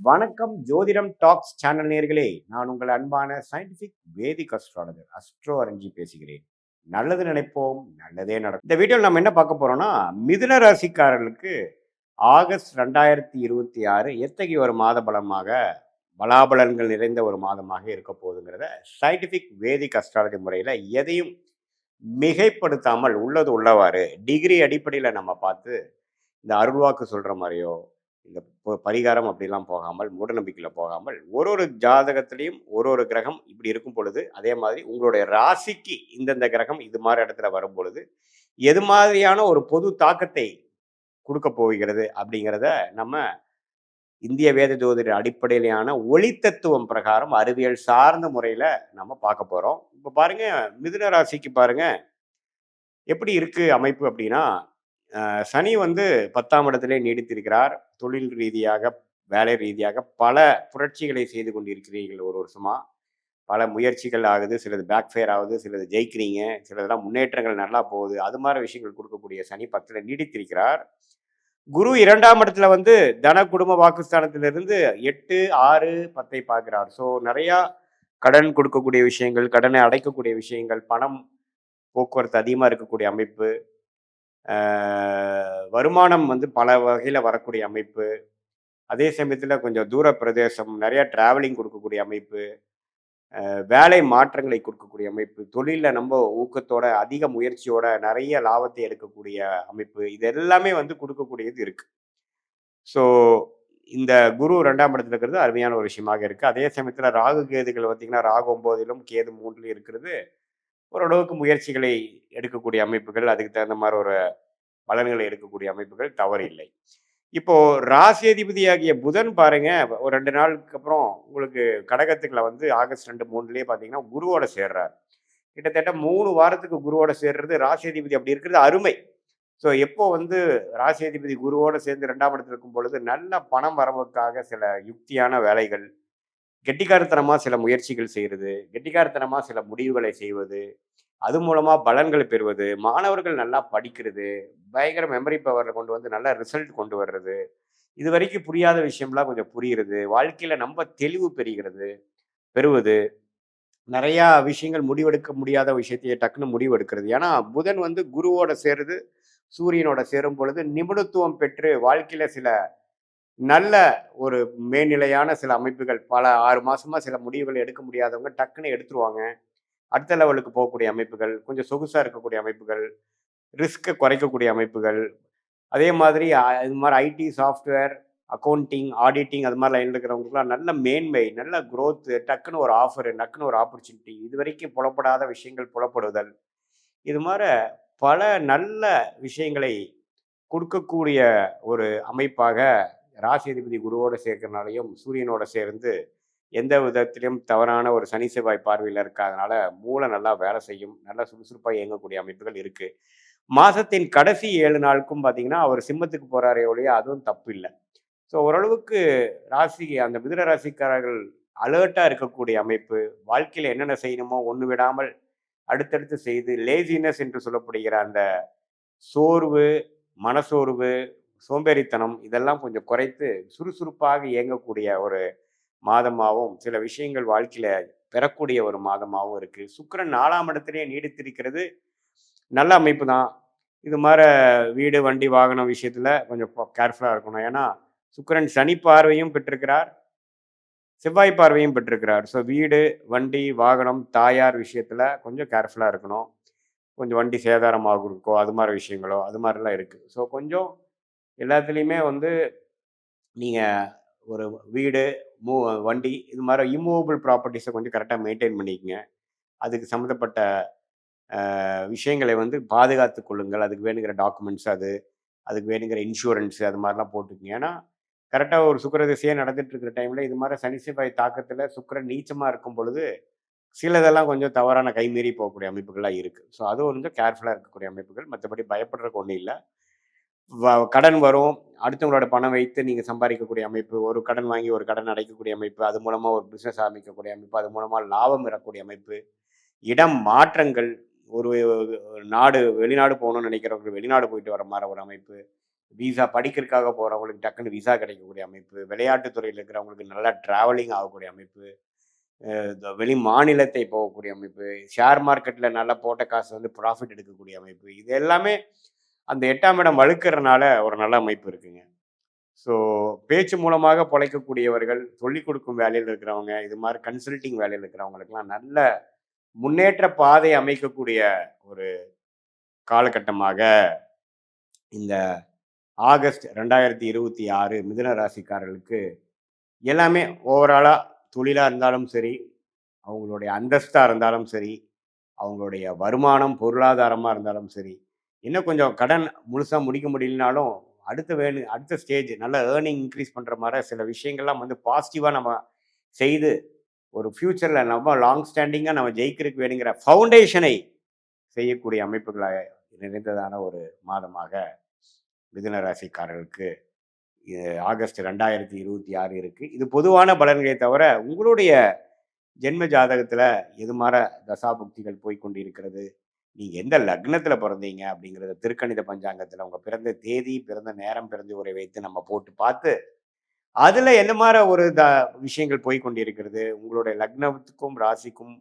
வணக்கம் ஜோதிடம் tax channel நேயர்களே. நான் உங்கள் அன்பான சயின்டிபிக் வேதிக் அஸ்ட்ராலஜர் அஸ்ட்ரோ அரஞ்சி பேசுகிறேன். நல்லது நினைப்போம், நல்லதே நடக்கும். இந்த வீடியோவில் நம்ம என்ன பார்க்க போறோம்னா, மிதுன ராசிக்காரர்களுக்கு ஆகஸ்ட் 2026 எத்தகைய ஒரு மாத பலமாக பலாபலன்கள் நிறைந்த ஒரு மாதமாக இருக்க போகுதுங்கிறத சயின்டிபிக் வேதிக் அஸ்ட்ராலஜி முறையில் எதையும் மிகைப்படுத்தாமல் உள்ளது உள்ளவாறு டிகிரி அடிப்படையில் நம்ம பார்த்து இந்த அருள்வாக்கு சொல்ற மாதிரியோ இந்த பரிகாரம் அப்படிலாம் போகாமல் மூடநம்பிக்கையில் போகாமல் ஒரு ஒரு ஜாதகத்திலையும் ஒரு ஒரு கிரகம் இப்படி இருக்கும் பொழுது அதே மாதிரி உங்களுடைய ராசிக்கு இந்தந்த கிரகம் இது மாதிரி இடத்துல வரும் பொழுது எது மாதிரியான ஒரு பொது தாக்கத்தை கொடுக்க போகிறது அப்படிங்கிறத நம்ம இந்திய வேத ஜோதிட அடிப்படையிலான ஒளி தத்துவம் பிரகாரம் அறிவியல் சார்ந்த முறையில நம்ம பார்க்க போறோம். இப்ப பாருங்க, மிதுன ராசிக்கு பாருங்க எப்படி இருக்கு அமைப்பு அப்படின்னா, சனி வந்து 10ஆம் இடத்திலே நீடித்திருக்கிறார். தொழில் ரீதியாக, வேலை ரீதியாக பல புரட்சிகளை செய்து கொண்டிருக்கிறீர்கள் ஒரு வருஷமா. பல முயற்சிகள் ஆகுது, சிலது பேக் ஃபயர் ஆகுது, சிலது ஜெயிக்கிறீங்க, சிலதெல்லாம் முன்னேற்றங்கள் நல்லா போகுது. அது மாதிரி விஷயங்கள் கொடுக்கக்கூடிய சனி 10ல நீடித்திருக்கிறார். குரு 2ஆம் இடத்துல வந்து தன குடும்ப வாக்குஸ்தானத்திலிருந்து 8, 6, 10ஐ பார்க்கிறார். ஸோ நிறையா கடன் கொடுக்கக்கூடிய விஷயங்கள், கடனை அடைக்கக்கூடிய விஷயங்கள், பணம் போக்குவரத்து அதிகமாக இருக்கக்கூடிய அமைப்பு, வருமானம் வந்து பல வகையில் வரக்கூடிய அமைப்பு, அதே சமயத்தில் கொஞ்சம் தூர பிரதேசம், நிறையா டிராவலிங் கொடுக்கக்கூடிய அமைப்பு, வேலை மாற்றங்களை கொடுக்கக்கூடிய அமைப்பு, தொழிலில் நம்ம ஊக்கத்தோட அதிக முயற்சியோட நிறைய லாபத்தை எடுக்கக்கூடிய அமைப்பு, இது எல்லாமே வந்து கொடுக்கக்கூடியது இருக்கு. ஸோ இந்த குரு 2ஆம் இடத்துல இருக்கிறது அருமையான ஒரு விஷயமாக இருக்குது. அதே சமயத்தில் ராகு கேதுகள் பார்த்தீங்கன்னா, ராகு 9லும் கேது 3லும் இருக்கிறது ஓரளவுக்கு முயற்சிகளை எடுக்கக்கூடிய அமைப்புகள், அதுக்கு தகுந்த மாதிரி ஒரு பலன்களை எடுக்கக்கூடிய அமைப்புகள் தவறு இல்லை. இப்போ ராசியதிபதியாகிய புதன் பாருங்க, ஒரு 2 நாளுக்கு அப்புறம் உங்களுக்கு கடகத்துக்குள்ள வந்து ஆகஸ்ட் 2, 3லயே பார்த்தீங்கன்னா குருவோட சேர்றார். கிட்டத்தட்ட 3 வாரத்துக்கு குருவோட சேர்றது ராசியதிபதி அப்படி இருக்கிறது அருமை. ஸோ எப்போ வந்து ராசியதிபதி குருவோட சேர்ந்து 2ஆம் இடத்துல இருக்கும் பொழுது நல்ல பணம் வரவுக்காக சில யுக்தியான வேலைகள், கெட்டிக்காரத்தனமா சில முயற்சிகள் செய்கிறது, கெட்டிக்காரத்தனமா சில முடிவுகளை செய்வது, அது மூலமா பலன்களை பெறுவது, மாணவர்கள் நல்லா படிக்கிறது, பயங்கர மெமரி பவரை கொண்டு வந்து நல்ல ரிசல்ட் கொண்டு வர்றது, இது வரைக்கும் புரியாத விஷயம்லாம் கொஞ்சம் புரியுறது, வாழ்க்கையில நம்ம தெளிவு பெறுவது, நிறையா விஷயங்கள் முடிவெடுக்க முடியாத விஷயத்தையே டக்குன்னு முடிவு எடுக்கிறது. ஏன்னா புதன் வந்து குருவோட சேருது, சூரியனோட சேரும் பொழுது நிபுணத்துவம் பெற்று வாழ்க்கையில சில நல்ல ஒரு மேல்நிலையான சில அமைப்புகள், பல 6 மாசமா சில முடிவுகள் எடுக்க முடியாதவங்க டக்குன்னு எடுத்துருவாங்க. அடுத்த லெவலுக்கு போகக்கூடிய அமைப்புகள், கொஞ்சம் சொகுசா இருக்கக்கூடிய அமைப்புகள், ரிஸ்க்கை குறைக்கக்கூடிய அமைப்புகள், அதே மாதிரி இது மாதிரி ஐடி, சாஃப்ட்வேர், அக்கவுண்டிங், ஆடிட்டிங் அது மாதிரி லைனில் இருக்கிறவங்களுக்குலாம் நல்ல மேன்மை, நல்ல growth, டக்குன்னு ஒரு ஆஃபரு, டக்குன்னு ஒரு ஆப்பர்ச்சுனிட்டி, இது வரைக்கும் புலப்படாத விஷயங்கள் புலப்படுதல், இது மாதிரி பல நல்ல விஷயங்களை கொடுக்கக்கூடிய ஒரு அமைப்பாக ராசி அதிபதி குருவோட சேர்க்கறனாலையும் சூரியனோட சேர்ந்து எந்த விதத்திலும் தவறான ஒரு சனி செவ்வாய் பார்வையில் இருக்காதனால மூளை நல்லா வேலை செய்யும், நல்லா சுறுசுறுப்பாக இயங்கக்கூடிய அமைப்புகள் இருக்கு. மாசத்தின் கடைசி 7 நாளுக்கும் பார்த்தீங்கன்னா அவர் சிம்மத்துக்கு போறாரே ஒழிய அதுவும் தப்பு இல்லை. ஸோ ஓரளவுக்கு ராசி அந்த மிதுன ராசிக்காரர்கள் அலர்ட்டா இருக்கக்கூடிய அமைப்பு, வாழ்க்கையில் என்னென்ன செய்யணுமோ ஒன்று விடாமல் அடுத்தடுத்து செய்து லேசினஸ் என்று சொல்லப்படுகிற அந்த சோர்வு, மனசோர்வு, சோம்பேறித்தனம் இதெல்லாம் கொஞ்சம் குறைத்து சுறுசுறுப்பாக இயங்கக்கூடிய ஒரு மாதமாகவும், சில விஷயங்கள் வாழ்க்கையில பெறக்கூடிய ஒரு மாதமாகவும் இருக்கு. சுக்கிரன் 4ஆம் இடத்திலேயே நீடித்திருக்கிறது நல்ல அமைப்பு தான். இது மாரி வீடு, வண்டி, வாகனம் விஷயத்துல கொஞ்சம் கேர்ஃபுல்லா இருக்கணும். ஏன்னா, சுக்கிரன் சனி பார்வையும் பெற்றிருக்கிறார், செவ்வாய் பார்வையும் பெற்றிருக்கிறார். ஸோ வீடு, வண்டி, வாகனம், தாயார் விஷயத்துல கொஞ்சம் கேர்ஃபுல்லா இருக்கணும். கொஞ்சம் வண்டி சேதாரமாக இருக்கோ, அது மாரி விஷயங்களோ, அது மாரிலாம் இருக்கு. ஸோ கொஞ்சம் எல்லாத்துலேயுமே வந்து நீங்க ஒரு வீடு, மூ வண்டி இது மாரி இம்மூவபிள் ப்ராப்பர்ட்டீஸை கொஞ்சம் கரெக்டாக மெயின்டைன் பண்ணிக்கங்க. அதுக்கு சம்மந்தப்பட்ட விஷயங்களை வந்து பாதுகாத்து கொள்ளுங்கள். அதுக்கு வேணுங்கிற டாக்குமெண்ட்ஸ் அதுக்கு வேணுங்கிற இன்சூரன்ஸ் அது மாதிரிலாம் போட்டுக்கங்க. ஏன்னா கரெக்டாக ஒரு சுக்கிர திசையே நடந்துட்டு இருக்கிற டைமில் இது மாதிரி சனி செவ்வாய் தாக்கத்தில் சுக்கிரன் நீச்சமாக இருக்கும் பொழுது சிலதெல்லாம் கொஞ்சம் தவறான கைமீறி போகக்கூடிய அமைப்புகள்லாம் இருக்குது. ஸோ அது கொஞ்சம் கேர்ஃபுல்லாக இருக்கக்கூடிய அமைப்புகள். மற்றபடி பயப்படுறதுக்கு ஒன்றும் இல்லை. கடன் வரும், அடுத்தவங்களோட பணம் வைத்து நீங்கள் சம்பாதிக்கக்கூடிய அமைப்பு, ஒரு கடன் வாங்கி ஒரு கடன் அடைக்கக்கூடிய அமைப்பு, அது மூலமாக ஒரு பிஸ்னஸ் ஆரம்பிக்கக்கூடிய அமைப்பு, அது மூலமாக லாபம் பெறக்கூடிய அமைப்பு, இடம் மாற்றங்கள், ஒரு நாடு வெளிநாடு போகணும்னு நினைக்கிறவங்க வெளிநாடு போயிட்டு வர மாதிரி ஒரு அமைப்பு, விசா படிக்கிறதுக்காக போறவங்களுக்கு டக்குன்னு விசா கிடைக்கக்கூடிய அமைப்பு, விளையாட்டுத் துறையில இருக்கிறவங்களுக்கு நல்லா டிராவலிங் ஆகக்கூடிய அமைப்பு, இந்த வெளி மாநிலத்தை போகக்கூடிய அமைப்பு, ஷேர் மார்க்கெட்ல நல்லா போட்ட காசு வந்து ப்ராஃபிட் எடுக்கக்கூடிய அமைப்பு. இது எல்லாமே அந்த 8ஆம் இடம் வலுக்கிறனால ஒரு நல்ல அமைப்பு இருக்குங்க. ஸோ பேச்சு மூலமாக பொழைக்கக்கூடியவர்கள், சொல்லிக் கொடுக்கும் வேலையில இருக்கிறவங்க, இது மாரி கன்சல்டிங் வேலையில இருக்கிறவங்களுக்கெல்லாம் நல்ல முன்னேற்ற பாதை அமைக்கக்கூடிய ஒரு காலகட்டமாக இந்த ஆகஸ்ட் 2026 மிதுன ராசிக்காரர்களுக்கு எல்லாமே ஓவராலா தொழிலா இருந்தாலும் சரி, அவங்களுடைய அந்தஸ்தா இருந்தாலும் சரி, அவங்களுடைய வருமானம், பொருளாதாரமா இருந்தாலும் சரி, இன்னும் கொஞ்சம் கடன் முழுசா முடிக்க முடியலனாலும், அடுத்த ஸ்டேஜ் நல்ல ஏர்னிங் இன்க்ரீஸ் பண்ற மாரி சில விஷயங்கள்லாம் வந்து பாசிட்டிவா நம்ம செய்து, ஒரு ஃபியூச்சர்ல நம்ம லாங் ஸ்டாண்டிங்கா நம்ம ஜெயிக்கிறதுக்கு வேணுங்கிற ஃபவுண்டேஷனை செய்யக்கூடிய அமைப்புகள நிறைந்ததான ஒரு மாதமாக மிதுன ராசிக்காரர்களுக்கு ஆகஸ்ட் 2026 இருக்கு. இது பொதுவான பலன்களே தவிர, உங்களுடைய ஜென்ம ஜாதகத்துல எது மார தசாபுக்திகள் போய் கொண்டிருக்கிறது, நீங்க எந்த லக்னத்துல பொறந்தீங்க அப்படிங்கிறத திருக்கணித பஞ்சாங்கத்துல உங்க பிறந்த தேதி, பிறந்த நேரம், பிறந்த ஊரை வைத்து நம்ம போட்டு பார்த்து, அதுல என்ன மார ஒரு விஷயங்கள் போய் கொண்டிருக்கிறது, உங்களுடைய லக்னத்துக்கும், ராசிக்கும்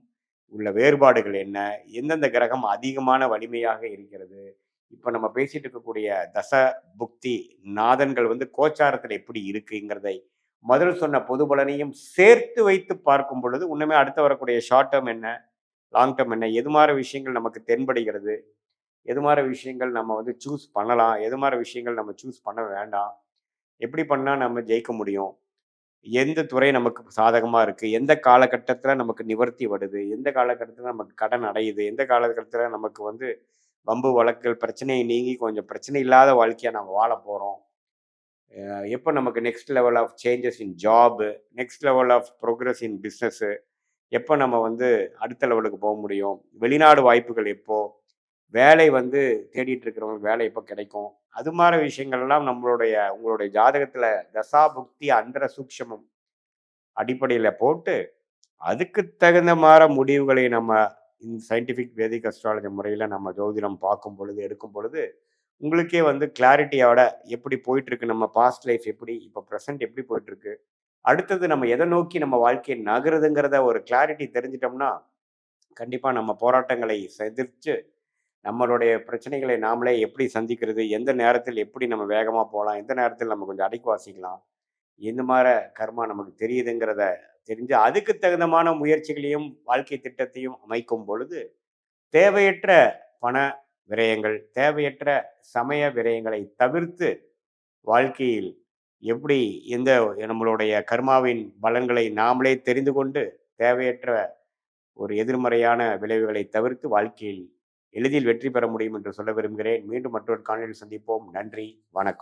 உள்ள வேறுபாடுகள் என்ன? எந்தெந்த கிரகம் அதிகமான வலிமையாக இருக்கிறது? இப்ப நம்ம பேசிட்டு இருக்கக்கூடிய தச புக்தி நாதன்கள் வந்து கோச்சாரத்துல எப்படி இருக்குங்கிறதை முதல் சொன்ன பொது பலனையும் சேர்த்து வைத்து பார்க்கும் பொழுது உண்மையுமே அடுத்து வரக்கூடிய ஷார்ட் டேர்ம் என்ன, லாங் டேர்ம் என்ன, எது மாதிரி விஷயங்கள் நமக்கு தென்படுகிறது, எது மாதிரி விஷயங்கள் நம்ம வந்து சூஸ் பண்ணலாம், எது மாதிரி விஷயங்கள் நம்ம சூஸ் பண்ண வேண்டாம், எப்படி பண்ணா நம்ம ஜெயிக்க முடியும், எந்த துறை நமக்கு சாதகமா இருக்கு, எந்த காலகட்டத்துல நமக்கு நிவர்த்தி வருது, எந்த காலகட்டத்துல நமக்கு கடன் அடையுது, எந்த காலகட்டத்துல நமக்கு வந்து வம்பு வழக்குகள் பிரச்சனையை நீங்கி கொஞ்சம் பிரச்சனை இல்லாத வாழ்க்கையா நம்ம வாழ போறோம். எப்போ நமக்கு next level of changes in job, next level of progress in business, எப்போ நம்ம வந்து அடுத்த லெவலுக்கு போக முடியும், வெளிநாடு வாய்ப்புகள் எப்போ, வேலை வந்து தேடிட்டு இருக்கிறவங்களுக்கு வேலை எப்போ கிடைக்கும், அது மாதிரி விஷயங்கள் எல்லாம் உங்களுடைய ஜாதகத்துல தசா புக்தி அந்தர சூக்ஷமம் அடிப்படையில போட்டு அதுக்கு தகுந்த மாதிரி முடிவுகளை நம்ம சயின்டிஃபிக் வேதிக் அஸ்ட்ராலஜி முறையில் நம்ம ஜோதிடம் பார்க்கும் பொழுது எடுக்கும் பொழுது உங்களுக்கே வந்து கிளாரிட்டியோட எப்படி போயிட்டு இருக்கு, நம்ம பாஸ்ட் லைஃப் எப்படி, இப்போ ப்ரெசென்ட் எப்படி போயிட்டு இருக்கு, அடுத்தது நம்ம எதை நோக்கி நம்ம வாழ்க்கையை நகருதுங்கிறத ஒரு கிளாரிட்டி தெரிஞ்சிட்டோம்னா கண்டிப்பா நம்ம போராட்டங்களை எதிர்த்து நம்மளுடைய பிரச்சனைகளை நாமளே எப்படி சந்திக்கிறது, எந்த நேரத்தில் எப்படி நம்ம வேகமா போகலாம், எந்த நேரத்தில் நம்ம கொஞ்சம் அடக்கி வாசிக்கலாம், இந்த மாதிரி கர்மா நமக்கு தெரியுதுங்கிறத தெரிஞ்சு அதுக்கு தகுந்தமான முயற்சிகளையும் வாழ்க்கை திட்டத்தையும் அமைக்கும் பொழுது தேவையற்ற பண விரயங்கள், தேவையற்ற சமய விரயங்களை தவிர்த்து வாழ்க்கையில் எப்படி எந்த நம்மளுடைய கர்மாவின் பலன்களை நாமளே தெரிந்து கொண்டு தேவையற்ற ஒரு எதிர்மறையான விளைவுகளை தவிர்த்து வாழ்க்கையில் எளிதில் வெற்றி பெற முடியும் என்று சொல்ல விரும்புகிறேன். மீண்டும் மற்றொரு காணொளியில் சந்திப்போம். நன்றி, வணக்கம்.